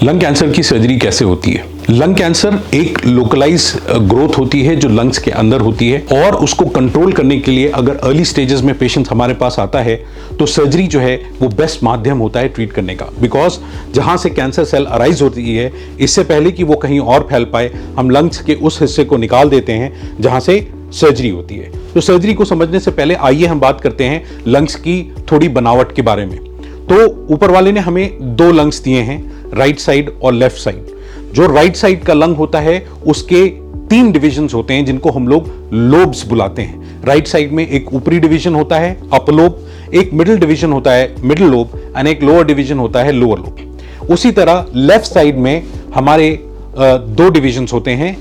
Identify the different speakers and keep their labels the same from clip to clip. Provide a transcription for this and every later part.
Speaker 1: Lung cancer की surgery कैसे होती है? लंग कैंसर एक लोकलाइज ग्रोथ होती है जो लंग्स के अंदर होती है, और उसको कंट्रोल करने के लिए अगर अर्ली स्टेजेस में पेशेंट हमारे पास आता है तो सर्जरी जो है वो बेस्ट माध्यम होता है ट्रीट करने का। बिकॉज जहां से कैंसर सेल अराइज होती है, इससे पहले कि वो कहीं और फैल पाए, हम लंग्स के उस हिस्से को निकाल देते हैं जहां से सर्जरी होती है। तो सर्जरी को समझने से पहले आइए हम बात करते हैं लंग्स की थोड़ी बनावट के बारे में। तो ऊपर वाले ने हमें दो लंग्स दिए हैं, राइट साइड और लेफ्ट साइड। जो राइट साइड का लंग होता है उसके 3 डिविजन्स होते हैं जिनको हम लोग लोब्स बुलाते हैं। राइट साइड में एक ऊपरी डिवीजन होता है अपर लोब, एक मिडिल डिवीजन होता है मिडिल लोब, एंड एक लोअर डिवीजन होता है लोअर लोब। उसी तरह लेफ्ट साइड में हमारे 2 डिविजन्स होते हैं,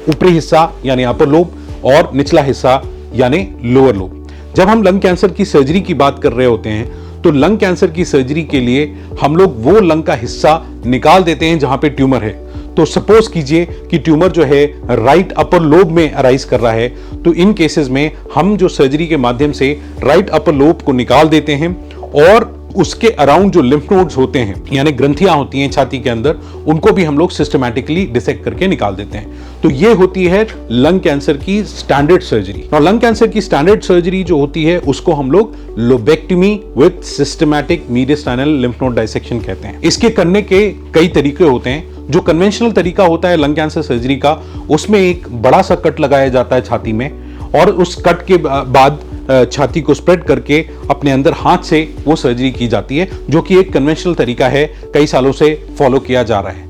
Speaker 1: ऊपरी हिस्सा यानी अपर लोब और निचला हिस्सा यानी लोअर लोब। जब हम लंग कैंसर की सर्जरी की बात कर रहे होते हैं तो लंग कैंसर की सर्जरी के लिए हम लोग वो लंग का हिस्सा निकाल देते हैं जहां पे ट्यूमर है। तो सपोज कीजिए कि ट्यूमर जो है राइट अपर लोब में अराइज कर रहा है, तो इन केसेस में हम जो सर्जरी के माध्यम से राइट अपर लोब को निकाल देते हैं और उसके अराउंड जो लिम्फ नोड्स होते हैं यानी ग्रंथियां होती हैं छाती के अंदर, उनको भी हम लोग सिस्टमैटिकली डिसेक्ट करके निकाल देते हैं। तो ये होती है लंग कैंसर की स्टैंडर्ड सर्जरी। और लंग कैंसर की स्टैंडर्ड सर्जरी जो होती है उसको हम लोग lobectomy with systematic mediastinal lymph node dissection कहते हैं। इसके करने के कई तरीके होते हैं। जो कन्वेंशनल तरीका होता है लंग कैंसर सर्जरी का, उसमें एक बड़ा सा कट लगाया जाता है छाती में, और उस कट के बाद छाती को स्प्रेड करके अपने अंदर हाथ से वो सर्जरी की जाती है, जो कि एक कन्वेंशनल तरीका है, कई सालों से फॉलो किया जा रहा है।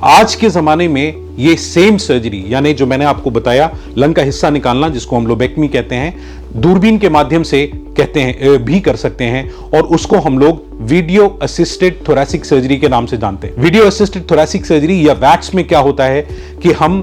Speaker 1: आज के जमाने में ये सेम सर्जरी यानी जो मैंने आपको बताया लंग का हिस्सा निकालना, जिसको हम लोबेक्टमी कहते हैं, दूरबीन के माध्यम से कहते हैं भी कर सकते हैं, और उसको हम लोग वीडियो असिस्टेड थोरैसिक सर्जरी के नाम से जानते हैं। वीडियो असिस्टेड थोरैसिक सर्जरी या वैट्स में क्या होता है कि हम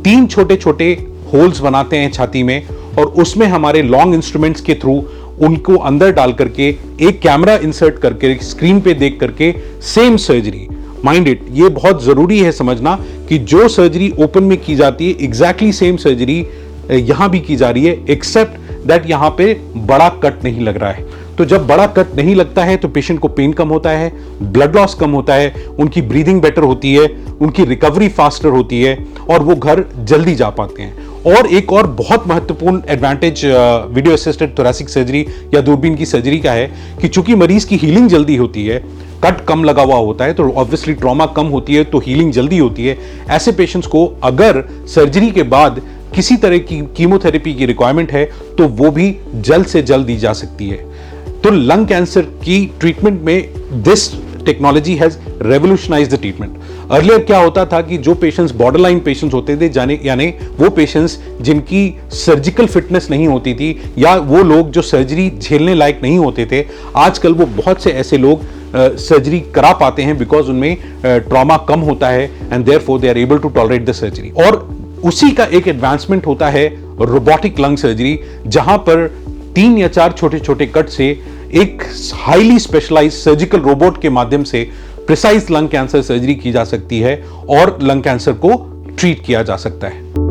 Speaker 1: 3 छोटे छोटे होल्स बनाते हैं छाती में, और उसमें हमारे लॉन्ग इंस्ट्रूमेंट्स के थ्रू उनको अंदर डाल करके एक कैमरा इंसर्ट करके स्क्रीन पे देख करके सेम सर्जरी, माइंड इट, ये बहुत जरूरी है समझना कि जो सर्जरी ओपन में की जाती है एग्जैक्टली सेम सर्जरी यहां भी की जा रही है, एक्सेप्ट दैट यहां पे बड़ा कट नहीं लग रहा है। तो जब बड़ा कट नहीं लगता है तो पेशेंट को पेन कम होता है, ब्लड लॉस कम होता है, उनकी ब्रीदिंग बेटर होती है, उनकी रिकवरी फास्टर होती है, और वो घर जल्दी जा पाते हैं। और एक और बहुत महत्वपूर्ण advantage video assisted thoracic surgery या दूरबीन की सर्जरी का है कि चूंकि मरीज की हीलिंग जल्दी होती है, कट कम लगा हुआ होता है, तो ऑब्वियसली ट्रॉमा कम होती है, तो हीलिंग जल्दी होती है। ऐसे पेशेंट्स को अगर सर्जरी के बाद किसी तरह की कीमोथेरेपी की रिक्वायरमेंट है तो वो भी जल्द से जल्द दी जा सकती है। तो लंग कैंसर की ट्रीटमेंट में this technology has revolutionised the treatment. Earlier क्या होता था कि जो पेशेंट्स बॉर्डरलाइन पेशेंट्स होते थे, यानी वो पेशेंट्स जिनकी सर्जिकल फिटनेस नहीं होती थी, या वो लोग जो सर्जरी झेलने लायक नहीं होते थे, आजकल वो बहुत से ऐसे लोग सर्जरी करा पाते हैं बिकॉज उनमें ट्रॉमा कम होता है, and therefore they are able to tolerate the surgery. और उसी का एक एडवांसमेंट होता है रोबोटिक लंग सर्जरी, जहां पर 3 या 4 छोटे छोटे कट से एक हाईली स्पेशलाइज्ड सर्जिकल रोबोट के माध्यम से प्रिसाइज लंग कैंसर सर्जरी की जा सकती है और लंग कैंसर को ट्रीट किया जा सकता है।